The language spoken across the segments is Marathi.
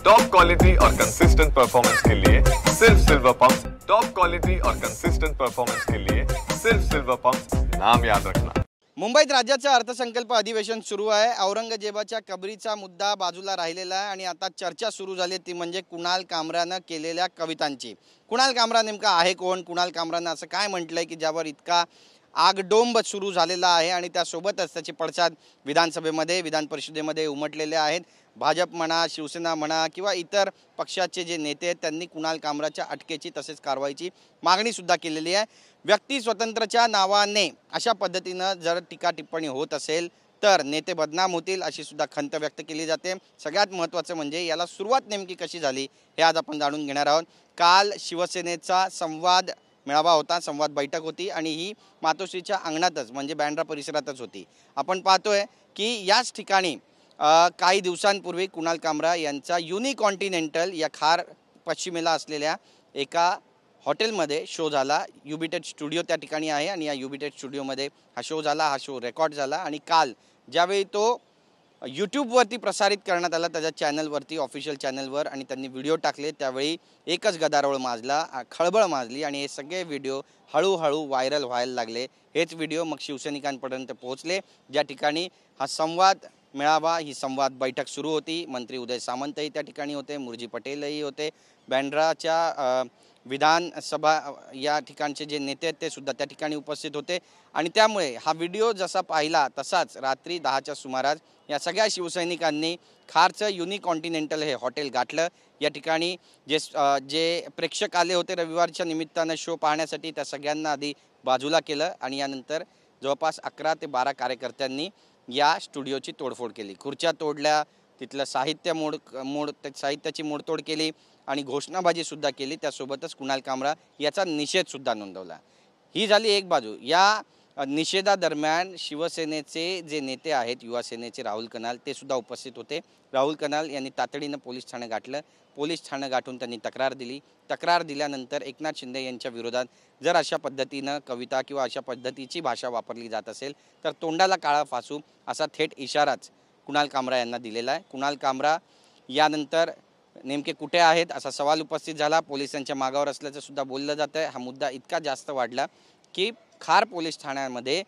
टॉप क्वालिटी और कंसिस्टेंट परफॉर्मेंस के लिए सिर्फ सिल्वर पंप्स। टॉप क्वालिटी और कंसिस्टेंट परफॉर्मेंस के लिए सिर्फ सिल्वर पंप्स, नाम याद रखना। मुंबईत राज्याचं अर्थसंकल्प अधिवेशन सुरू आहे। औरंगजेबाच्या कबरीचा मुद्दा बाजूला राहिलेला आहे आणि आता चर्चा सुरू झाली ती म्हणजे कुणाल कामरानं केलेल्या कवितांची। कुणाल कामरा नेमका आहे कोण? कुणाल कामरानं असं काय म्हटलंय की ज्यावर इतका आगडोंब सुरू झालेला आहे आणि त्यासोबतच त्याचे पडसाद विधानसभेमध्ये विधान परिषदेमध्ये उमटलेले आहेत। भाजप म्हणा, शिवसेना म्हणा किंवा इतर पक्षाचे जे नेते आहेत त्यांनी कुणाल कामराच्या अटकेची तसेच कारवाईची मागणी सुद्धा केलेली आहे। व्यक्ती स्वतंत्रच्या नावाने अशा पद्धतीनं जर टीका टिप्पणी होत असेल तर नेते बदनाम होतील अशी सुद्धा खंत व्यक्त केली जाते। सगळ्यात महत्त्वाचं म्हणजे याला सुरुवात नेमकी कशी झाली हे आज आपण जाणून घेणार आहोत। काल शिवसेनेचा संवाद मेळावा होता, संवाद बैठक होती आणि ही मातोश्रीच्या अंगणातच म्हणजे बँड्रा परिसरातच होती। आपण पाहतोय की याच ठिकाणी काही दिवसांपूर्वी कुणाल कामरा यांचा युनिकॉन्टिनेंटल या खार पश्चिमेला असलेल्या एका हॉटेलमध्ये शो झाला। युबिटेड स्टुडिओ त्या ठिकाणी आहे आणि या युबिटेड स्टुडिओमध्ये हा शो झाला। हा शो रेकॉर्ड झाला आणि काल ज्यावेळी तो यूट्यूबवरती प्रसारित करण्यात आला त्याच्या चॅनलवरती, ऑफिशियल चॅनलवर, आणि त्यांनी व्हिडिओ टाकले त्यावेळी एकच गदारोळ माजला, खळबळ माजली आणि हे सगळे व्हिडिओ हळूहळू व्हायरल व्हायला लागले। हेच व्हिडिओ मग शिवसैनिकांपर्यंत पोहोचले ज्या ठिकाणी हा संवाद मेळावा, ही संवाद बैठक सुरू होती। मंत्री उदय सामंतही त्या ठिकाणी होते, मुरजी पटेलही होते, बँड्राच्या विधानसभा या ठिकाणचे जे नेते आहेत ते सुद्धा त्या ठिकाणी उपस्थित होते आणि त्यामुळे हा व्हिडिओ जसा पाहिला तसाच रात्री 10च्या सुमारास या सगळ्या शिवसैनिकांनी खारचं युनिकॉन्टिनेंटल हे हॉटेल गाठलं। या ठिकाणी जे प्रेक्षक आले होते रविवारच्या निमित्तानं शो पाहण्यासाठी त्या सगळ्यांना आधी बाजूला केलं आणि यानंतर जवळपास 11 ते 12 कार्यकर्त्यांनी या स्टुडिओची तोडफोड केली, खुर्च्या तोडल्या, तिथलं साहित्याची मोडतोड केली आणि घोषणाबाजी सुद्धा केली। त्यासोबतच कुणाल कामरा याचा निषेध सुद्धा नोंदवला। ही झाली एक बाजू। या निषेधादरम्यान शिवसेनेचे जे नेते आहेत, युवा सेनेचे राहुल कनाल ते सुद्धा उपस्थित होते। राहुल कनाल यांनी तातडीनं पोलीस ठाणं गाठलं। पोलीस ठाणं गाठून त्यांनी तक्रार दिली। तक्रार दिल्यानंतर एकनाथ शिंदे यांच्या विरोधात जर अशा पद्धतीनं कविता किंवा अशा पद्धतीची भाषा वापरली जात असेल तर तोंडाला काळा फासू असा थेट इशाराच कुणाल कामरा यांना दिलेला आहे। कुणाल कामरा यानंतर नेमके कुठे आहेत असा सवाल उपस्थित झाला। पोलिसांच्या मागावर असल्याचं सुद्धा बोललं जातं आहे। हा मुद्दा इतका जास्त वाढला की खार पोलीस ठाण्यामध्ये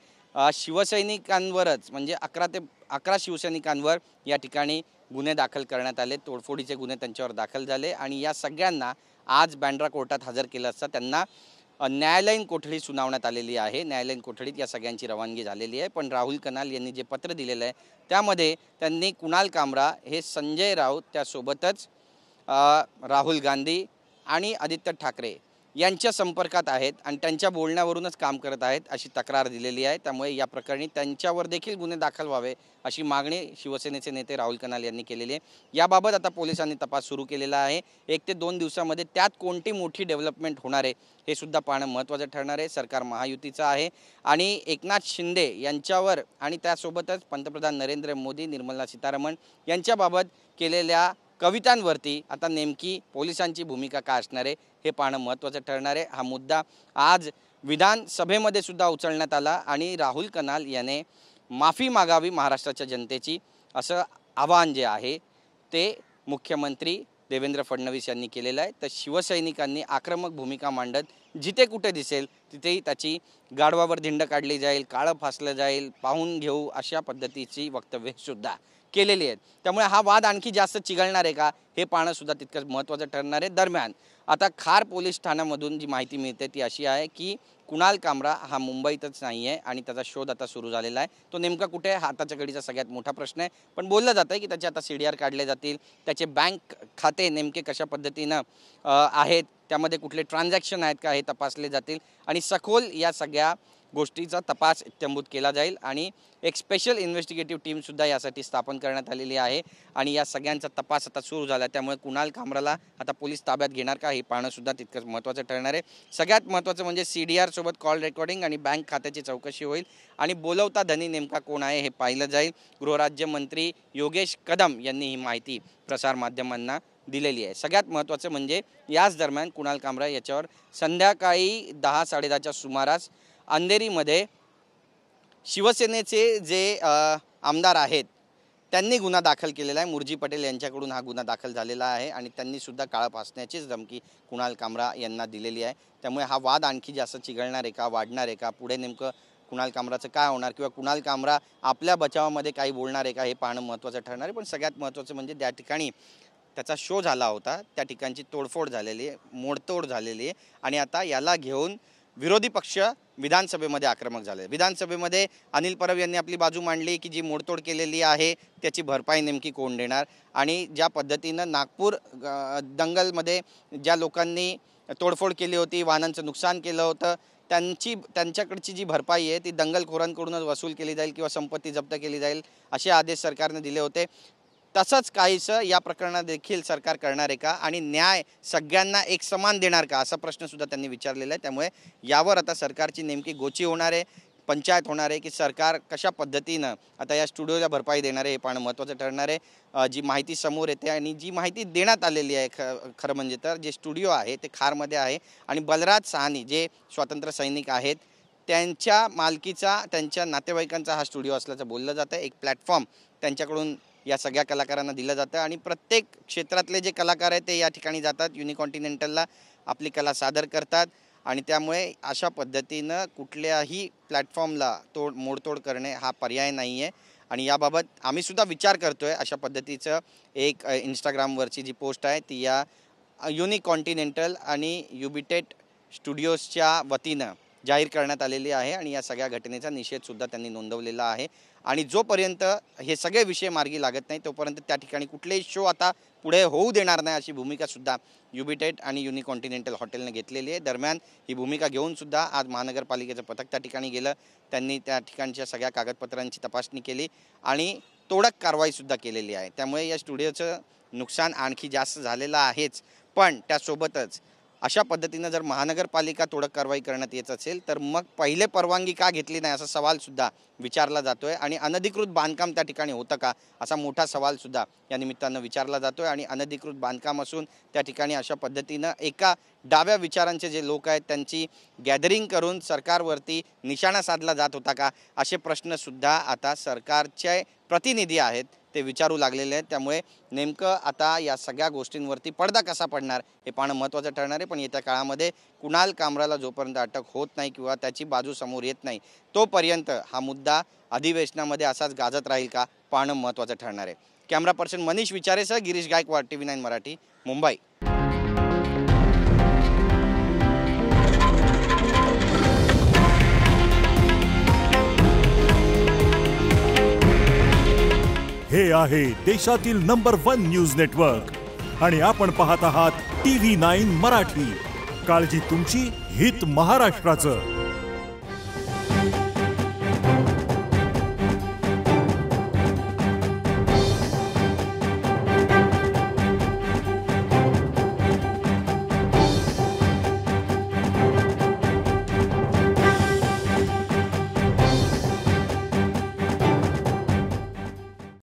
शिवसैनिकांवरच म्हणजे 11 ते 11 शिवसैनिकांवर या ठिकाणी गुन्हे दाखल करण्यात आले, तोडफोडीचे गुन्हे त्यांच्यावर दाखल झाले आणि या सगळ्यांना आज बँड्रा कोर्टात हजर केलं असता त्यांना न्यायालयीन कोठडी सुनावण्यात आलेली आहे। न्यायालयीन कोठडीत या सगळ्यांची रवानगी झालेली आहे। पण राहुल कनाल यांनी जे पत्र दिलेलं आहे त्यामध्ये त्यांनी कुणाल कामरा हे संजय राऊत त्यासोबतच राहुल गांधी आणि आदित्य ठाकरे यांच्या संपर्कात आहेत आणि त्यांच्या बोलण्यावरूनच काम करत आहेत अशी तक्रार दिलेली आहे। त्यामुळे या प्रकरणी त्यांच्यावर देखील गुन्हे दाखल व्हावे अशी मागणी शिवसेनेचे नेते राहुल कनाल यांनी केलेली आहे। याबाबत आता पोलिसांनी तपास सुरू केलेला आहे। 1 ते 2 दिवसामध्ये त्यात कोणती मोठी डेव्हलपमेंट होणार आहे हे सुद्धा पाहणं महत्त्वाचं ठरणार आहे। सरकार महायुतीचं आहे आणि एकनाथ शिंदे यांच्यावर आणि त्यासोबतच पंतप्रधान नरेंद्र मोदी, निर्मला सीतारामन यांच्याबाबत केलेल्या कवितांवरती आता नेमकी पोलिसांची भूमिका काय असणार आहे हे पाहणं महत्त्वाचं ठरणार आहे। हा मुद्दा आज विधानसभेमध्ये सुद्धा उचलण्यात आला आणि राहुल कनाल याने माफी मागावी महाराष्ट्राच्या जनतेची असं आवाहन जे आहे ते मुख्यमंत्री देवेंद्र फडणवीस यांनी केलेलं आहे। तर शिवसैनिकांनी आक्रमक भूमिका मांडत जिथे कुठे दिसेल तिथेही त्याची गाढवावर धिंड काढली जाईल, काळं फासलं जाईल, पाहून घेऊ अशा पद्धतीची वक्तव्ये सुद्धा केलेली आहेत। त्यामुळे हा वाद आणखी जास्त चिघळणार आहे का हे पाहणं सुद्धा तितकंच महत्त्वाचं ठरणार आहे। दरम्यान आता खार पोलीस ठाण्यामधून जी माहिती मिळते ती अशी आहे की कुणाल कामरा हा मुंबईतच नाही आहे आणि त्याचा शोध आता सुरू झालेला आहे। तो नेमका कुठे आहे हाताच्या घडीचा सगळ्यात मोठा प्रश्न आहे। पण बोललं जातं आहे की त्याचे आता CDR काढले जातील, त्याचे बँक खाते नेमके कशा पद्धतीनं आहेत, त्यामध्ये कुठले ट्रान्झॅक्शन आहेत का हे तपासले जातील आणि सखोल या सगळ्या गोष्टीचा तपास इत्थंभूत केला जाईल आणि एक स्पेशल इन्व्हेस्टिगेटिव्ह टीमसुद्धा यासाठी स्थापन करण्यात आलेली आहे आणि या सगळ्यांचा तपास आता सुरू झाला। त्यामुळे कुणाल कामराला आता पोलीस ताब्यात घेणार का हे पाहणं सुद्धा तितकंच महत्त्वाचं ठरणार आहे। सगळ्यात महत्त्वाचं म्हणजे CDR सोबत कॉल रेकॉर्डिंग आणि बँक खात्याची चौकशी होईल आणि बोलवता धनी नेमका कोण आहे हे पाहिलं जाईल। गृहराज्यमंत्री योगेश कदम यांनी ही माहिती प्रसारमाध्यमांना दिलेली आहे। सगळ्यात महत्त्वाचं म्हणजे याच दरम्यान कुणाल कामरा याच्यावर संध्याकाळी 10-10:30च्या सुमारास अंधेरीमध्ये शिवसेनेचे जे आमदार आहेत त्यांनी गुन्हा दाखल केलेला आहे। मुरजी पटेल यांच्याकडून हा गुन्हा दाखल झालेला आहे आणि त्यांनी सुद्धा काळं फासण्याचीच धमकी कुणाल कामरा यांना दिलेली आहे। त्यामुळे हा वाद आणखी जास्त चिघळणार आहे का, वाढणार आहे का, पुढे नेमकं कुणाल कामराचं काय होणार किंवा कुणाल कामरा आपल्या बचावामध्ये काही बोलणार आहे का, हे पाहणं महत्त्वाचं ठरणार आहे। पण सगळ्यात महत्त्वाचं म्हणजे त्या ठिकाणी त्याचा शो झाला होता, त्या ठिकाणची तोडफोड झालेली आहे, मोडतोड झालेली आहे आणि आता याला घेऊन विरोधी पक्ष विधानसभेमध्ये आक्रमक झाले। विधानसभेमध्ये अनिल परब यांनी आपली बाजू मांडली की जी मोडतोड केलेली आहे त्याची भरपाई नेमकी कोण देणार आणि ज्या पद्धतीनं नागपूर दंगलमध्ये ज्या लोकांनी तोडफोड केली होती, वाहनांचं नुकसान केलं होतं, त्यांच्याकडची जी भरपाई आहे ती दंगलखोरांकडूनच वसूल केली जाईल किंवा संपत्ती जप्त केली जाईल असे आदेश सरकारने दिले होते। तसंच काहीसं या प्रकरणात देखील सरकार करणार आहे का आणि न्याय सगळ्यांना एक समान देणार का, असा प्रश्न सुद्धा त्यांनी विचारलेला आहे। त्यामुळे यावर आता सरकारची नेमकी गोची होणार आहे, पंचायत होणार आहे की सरकार कशा पद्धतीनं आता या स्टुडिओला भरपाई देणार आहे हे पाहणं महत्त्वाचं ठरणार आहे। जी माहिती समोर येते आणि जी माहिती देण्यात आलेली आहे खरं म्हणजे तर जे स्टुडिओ आहे ते खारमध्ये आहे आणि बलराज साहनी जे स्वातंत्र्य सैनिक आहेत त्यांच्या मालकीचा, त्यांच्या नातेवाईकांचा हा स्टुडिओ असल्याचं बोललं जातं। एक प्लॅटफॉर्म त्यांच्याकडून या सगळ्या कलाकारांना दिलं जातं आणि प्रत्येक क्षेत्रातले जे कलाकार आहेत ते या ठिकाणी जातात, युनिकॉन्टिनेंटलला आपली कला सादर करतात आणि त्यामुळे अशा पद्धतीनं कुठल्याही प्लॅटफॉर्मला मोडतोड करणे हा पर्याय नाही आहे आणि याबाबत आम्ही सुद्धा विचार करतोय। अशा पद्धतीचं एक इंस्टाग्रामवरची जी पोस्ट आहे ती या युनिकॉन्टिनेंटल आणि युबिटेट स्टुडिओजच्या वतीनं जाहीर करण्यात आलेली आहे आणि या सगळ्या घटनेचा निषेधसुद्धा त्यांनी नोंदवलेला आहे आणि जोपर्यंत हे सगळे विषय मार्गी लागत नाही तोपर्यंत त्या ठिकाणी कुठलेही शो आता पुढे होऊ देणार नाही अशी भूमिका सुद्धा युबिटेट आणि युनिकॉन्टिनेंटल हॉटेलने घेतलेली आहे। दरम्यान ही भूमिका घेऊन सुद्धा आज महानगरपालिकेचं पथक त्या ठिकाणी गेलं, त्यांनी त्या ठिकाणच्या सगळ्या कागदपत्रांची तपासणी केली आणि तोडक कारवाईसुद्धा केलेली आहे। त्यामुळे या स्टुडिओचं नुकसान आणखी जास्त झालेलं आहेच, पण त्यासोबतच अशा पद्धतीनं जर महानगरपालिका तोडक कारवाई करण्यात येत असेल तर मग पहिले परवानगी का घेतली नाही असा सवालसुद्धा विचारला जातोय आणि अनधिकृत बांधकाम त्या ठिकाणी होतं का असा मोठा सवालसुद्धा या निमित्तानं विचारला जातोय आणि अनधिकृत बांधकाम असून त्या ठिकाणी अशा पद्धतीनं एका डाव्या विचारांचे जे लोक आहेत त्यांची गॅदरिंग करून सरकारवरती निशाणा साधला जात होता का असे प्रश्नसुद्धा आता सरकारचे प्रतिनिधी आहेत ते विचारू लागलेले आहेत। त्यामुळे नेमकं आता या सगळ्या गोष्टींवरती पडदा कसा पडणार हे पाहणं महत्त्वाचं ठरणार आहे। पण येत्या काळामध्ये कुणाल कामराला जोपर्यंत अटक होत नाही किंवा त्याची बाजू समोर येत नाही तोपर्यंत हा मुद्दा अधिवेशनामध्ये असाच गाजत राहील का पाहणं महत्त्वाचं ठरणार आहे। कॅमेरा पर्सन मनीष विचारेसह गिरीश गायकवाड, TV9 मराठी, मुंबई। हे आहे देशातील नंबर 1 न्यूज नेटवर्क आणि आपण पाहत आहात TV9 मराठी। काळजी तुमची, हित महाराष्ट्राचं।